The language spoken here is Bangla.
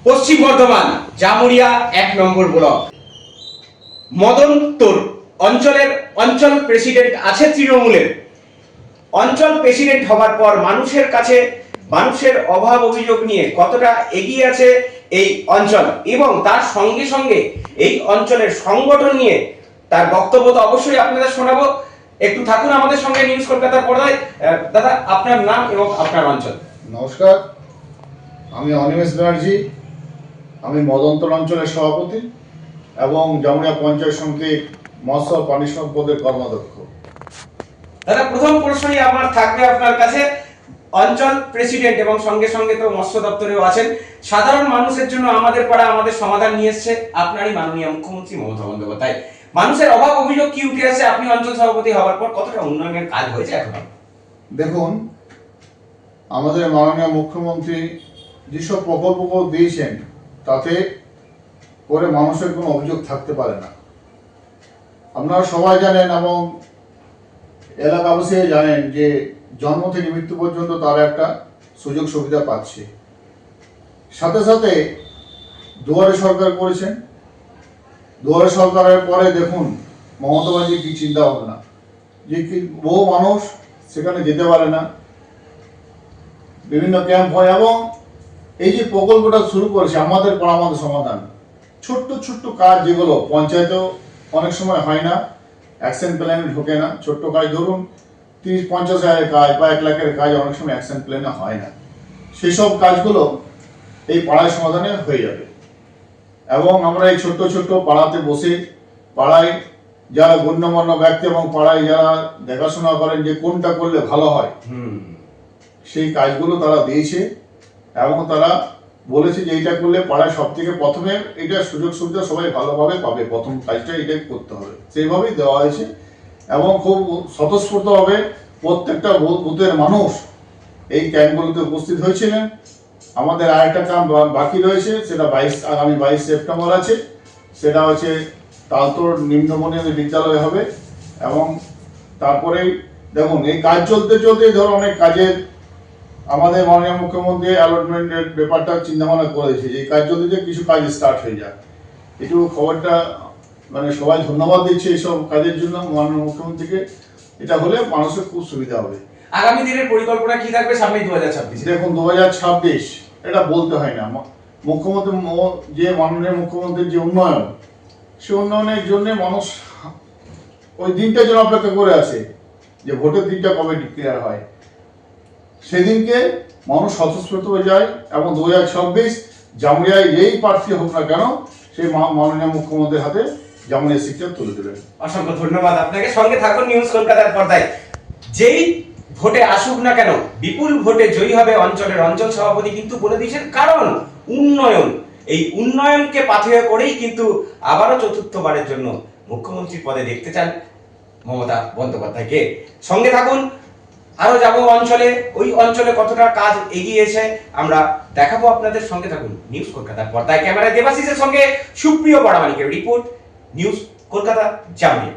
পশ্চিম বর্ধমান জামুরিয়া 1 নম্বর ব্লক। মদন তোর অঞ্চল প্রেসিডেন্ট আছে তৃণমূলের। অঞ্চল প্রেসিডেন্ট হবার পর মানুষের কাছে মানুষের অভাব অভিযোগ নিয়ে কতটা এগিয়ে আছে এই অঞ্চল, এবং তার সঙ্গে সঙ্গে এই অঞ্চলের সংগঠন নিয়ে তার বক্তব্য তো অবশ্যই আপনাদের শোনাবো। একটু থাকুন আমাদের সঙ্গে নিউজ কলকাতার পর্দায়। দাদা, আপনার নাম এবং আপনার অঞ্চল। নমস্কার, আমি অনিমেষ ব্যানার্জি। আমি মদন্তর অঞ্চলের সভাপতি এবং জামুরিয়া পঞ্চায়েত সমিতির মৎস্য ও প্রাণী সম্পদের কর্মাধ্যক্ষ। দাদা, প্রথম প্রশ্নই আমার থাকবে আপনার কাছে। অঞ্চল প্রেসিডেন্ট এবং সঙ্গে সঙ্গে তো মৎস্য দপ্তরেও আছেন। সাধারণ মানুষের জন্য আমাদের পাড়া আমাদের সমাধান নিয়ে এসছে আপনারই মাননীয় মুখ্যমন্ত্রী মমতা বন্দ্যোপাধ্যায়। মানুষের অভাব অভিযোগ কি উঠে আসছে? আপনি অঞ্চল সভাপতি হওয়ার পর কতটা উন্নয়নের কাজ হয়েছে এখন? দেখুন, আমাদের মাননীয় মুখ্যমন্ত্রী যেসব প্রকল্পগুলো দিয়েছেন তাতে করে মানুষের কোনো অভিযোগ থাকতে পারে না। আপনারা সবাই জানেন এবং এলাকাবাসীরা জানেন যে জন্ম থেকে মৃত্যু পর্যন্ত তারা একটা সুযোগ সুবিধা পাচ্ছে। সাথে সাথে দুয়ারে সরকার করেছেন। দুয়ারে সরকারের পরে দেখুন মমতা ব্যানার্জি কি চিন্তা ভাবনা, যে কি বহু মানুষ সেখানে যেতে পারে না, বিভিন্ন ক্যাম্প হয়। এবং এই যে প্রকল্পটা শুরু করেছে আমাদের পাড়া আমাদের সমাধান, ছোট্ট ছোট্ট কাজ যেগুলো পঞ্চায়েতেও অনেক সময় হয় না, অ্যাকশন প্ল্যানে ঢোকে না। ছোট্ট কাজ ধরুন 30-50 হাজারের কাজ বা 1 লাখের কাজ অনেক সময় অ্যাকশন প্ল্যানে হয় না। সেই সব কাজগুলো এই পাড়ায় সমাধানে হয়ে যাবে। এবং আমরা এই ছোট্ট ছোট্ট পাড়াতে বসে পাড়ায় যারা গণ্যমান্য ব্যক্তি এবং পাড়ায় যারা দেখাশোনা করেন যে কোনটা করলে ভালো হয়, সেই কাজগুলো তারা দিয়েছে এবং তারা বলেছে যে এইটা করলে পাড়ায় সব থেকে প্রথমে এটা সুযোগ সুবিধা সবাই ভালোভাবে পাবে, প্রথম কাজটা এটাই করতে হবে, সেইভাবেই দেওয়া হয়েছে। এবং খুব স্বতঃস্ফূর্তভাবে প্রত্যেকটা বুথের মানুষ এই ক্যাম্পগুলোতে উপস্থিত হয়েছিলেন। আমাদের আরেকটা ক্যাম্প বাকি রয়েছে, সেটা আগামী 22 সেপ্টেম্বর আছে। সেটা হচ্ছে তালতোড় নিম্নমাধ্যমিক বিদ্যালয় হবে। এবং তারপরেই দেখুন এই কাজ চলতে চলতে ধরো অনেক কাজের আমাদের মাননীয় মুখ্যমন্ত্রী অ্যালটমেন্টের ব্যাপারটা চিন্তাভাবনা করেছে যে এই কাজ চলতে কিছু কাজ স্টার্ট হয়ে যায়। একটু খবরটা মানে সবাই ধন্যবাদ দিচ্ছে এইসব কাজের জন্য মাননীয় মুখ্যমন্ত্রীকে। এটা হলে মানুষের খুব সুবিধা হবে। আগামী দিনের পরিকল্পনা কি থাকবে সামনে 2026? দেখুন 2026 এটা বলতে হয় না। মুখ্যমন্ত্রী যে মাননীয় মুখ্যমন্ত্রীর যে উন্নয়ন, সে উন্নয়নের জন্য মানুষ ওই দিনটার জন্য অপেক্ষা করে আছে যে ভোটের দিনটা কবে ডিক্লেয়ার হয়। সেদিনকে মানুষ স্বতঃস্ফূর্ত হয়ে যায় এবং 2026 জামুরিয়ায় যেই প্রার্থী হোক না কেন সেই মাননীয় মুখ্যমন্ত্রীর হাতে জামুরিয়া সিটটা তুলে দেবেন। অসংখ্য ধন্যবাদ আপনাকে। সঙ্গে থাকুন নিউজ কলকাতার পর্দায়। যেই ভোটে আসুক না কেন বিপুল ভোটে জয়ী হবে অঞ্চল সভাপতি কিন্তু বলে দিয়েছেন, কারণ উন্নয়ন, এই উন্নয়নকে পাথেয় করেই কিন্তু আবারও চতুর্থবারের জন্য মুখ্যমন্ত্রী পদে দেখতে চান মমতা বন্দ্যোপাধ্যায়কে। সঙ্গে থাকুন, আরো যাবো অঞ্চলে, ওই অঞ্চলে কতটা কাজ এগিয়েছে আমরা দেখাবো আপনাদের। সঙ্গে থাকুন নিউজ কলকাতার পর্দায়। ক্যামেরায় দেবাশিসের সঙ্গে সুপ্রিয় পরামানিকের রিপোর্ট, নিউজ কলকাতা, জামুরিয়া।